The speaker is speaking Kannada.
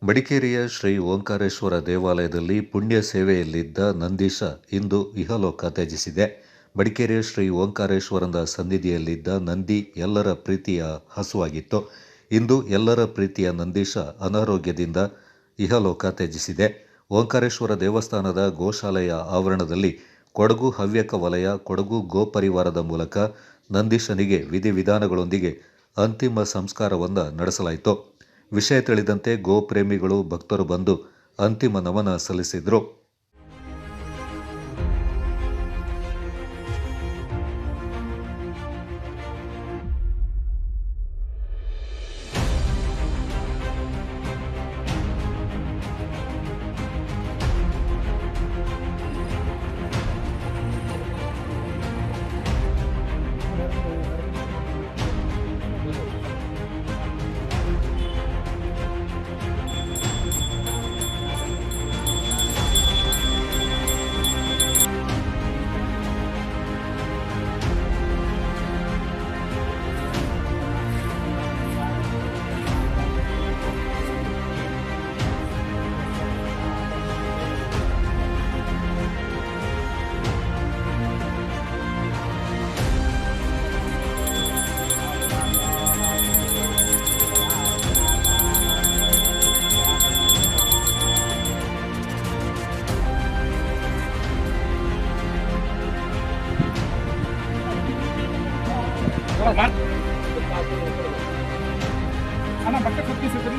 ಮಡಿಕೇರಿಯ ಶ್ರೀ ಓಂಕಾರೇಶ್ವರ ದೇವಾಲಯದಲ್ಲಿ ಪುಣ್ಯ ಸೇವೆಯಲ್ಲಿದ್ದ ನಂದೀಶ ಇಂದು ಇಹಲೋಕ ತ್ಯಜಿಸಿದೆ. ಮಡಿಕೇರಿಯ ಶ್ರೀ ಓಂಕಾರೇಶ್ವರನ ಸನ್ನಿಧಿಯಲ್ಲಿದ್ದ ನಂದಿ ಎಲ್ಲರ ಪ್ರೀತಿಯ ಹಸುವಾಗಿತ್ತು. ಇಂದು ಎಲ್ಲರ ಪ್ರೀತಿಯ ನಂದೀಶ ಅನಾರೋಗ್ಯದಿಂದ ಇಹಲೋಕ ತ್ಯಜಿಸಿದೆ. ಓಂಕಾರೇಶ್ವರ ದೇವಸ್ಥಾನದ ಗೋಶಾಲೆಯ ಆವರಣದಲ್ಲಿ ಕೊಡಗು ಹವ್ಯಕ ವಲಯ, ಕೊಡಗು ಗೋ ಪರಿವಾರದ ಮೂಲಕ ನಂದೀಶನಿಗೆ ವಿಧಿವಿಧಾನಗಳೊಂದಿಗೆ ಅಂತಿಮ ಸಂಸ್ಕಾರವನ್ನು ನಡೆಸಲಾಯಿತು. ವಿಷಯ ತಿಳಿದಂತೆ ಗೋಪ್ರೇಮಿಗಳು, ಭಕ್ತರು ಬಂದು ಅಂತಿಮ ನಮನ ಸಲ್ಲಿಸಿದರು. ಅಣ್ಣ ಬಟ್ಟೆ ಕೊಡ್ತೀವಿ ಸರಿ